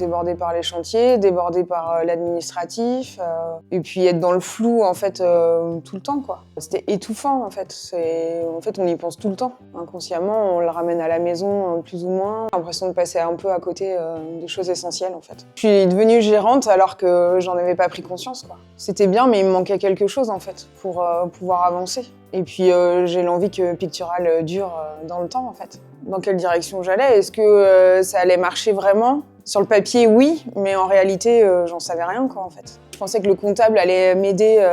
débordée par les chantiers, débordée par l'administratif, et puis être dans le flou en fait tout le temps quoi. C'était étouffant en fait. En fait on y pense tout le temps. Inconsciemment on le ramène à la maison plus ou moins. J'ai l'impression de passer un peu à côté des choses essentielles en fait. Je suis devenue gérante alors que j'en avais pas pris conscience quoi. C'était bien mais il me manquait quelque chose en fait pour pouvoir avancer. Et puis j'ai l'envie que Pictural dure dans le temps en fait. Dans quelle direction j'allais? Est-ce que ça allait marcher vraiment? Sur le papier, oui, mais en réalité, j'en savais rien quoi en fait. Je pensais que le comptable allait m'aider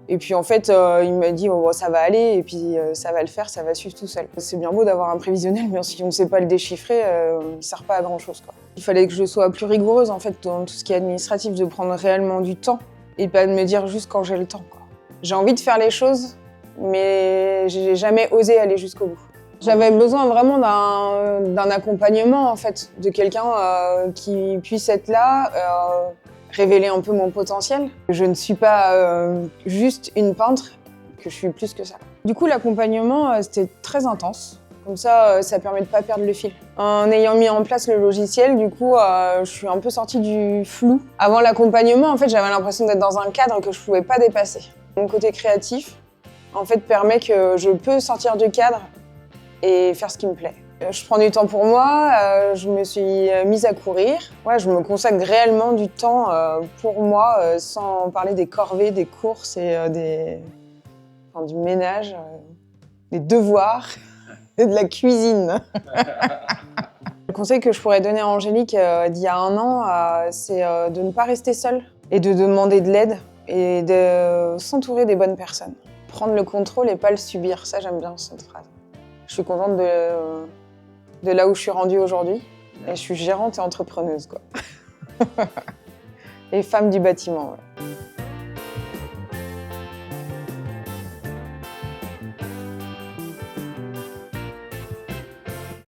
et puis en fait, il m'a dit oh, ça va aller et puis ça va le faire, ça va suivre tout seul. C'est bien beau d'avoir un prévisionnel, mais si on ne sait pas le déchiffrer, il ne sert pas à grand chose quoi. Il fallait que je sois plus rigoureuse en fait dans tout ce qui est administratif, de prendre réellement du temps et pas de me dire juste quand j'ai le temps quoi. J'ai envie de faire les choses, mais j'ai jamais osé aller jusqu'au bout. J'avais besoin vraiment d'un accompagnement en fait, de quelqu'un qui puisse être là, révéler un peu mon potentiel. Je ne suis pas juste une peintre, que je suis plus que ça. Du coup, l'accompagnement, c'était très intense. Comme ça permet de ne pas perdre le fil. En ayant mis en place le logiciel, du coup, je suis un peu sortie du flou. Avant l'accompagnement, en fait, j'avais l'impression d'être dans un cadre que je ne pouvais pas dépasser. Mon côté créatif, en fait, permet que je peux sortir du cadre et faire ce qui me plaît. Je prends du temps pour moi, je me suis mise à courir. Ouais, je me consacre réellement du temps pour moi, sans parler des corvées, des courses et du ménage, des devoirs et de la cuisine. Le conseil que je pourrais donner à Angélique d'il y a 1 an, c'est de ne pas rester seule et de demander de l'aide et de s'entourer des bonnes personnes. Prendre le contrôle et pas le subir, ça j'aime bien cette phrase. Je suis contente de là où je suis rendue aujourd'hui. Et je suis gérante et entrepreneuse, quoi. Et femme du bâtiment, ouais.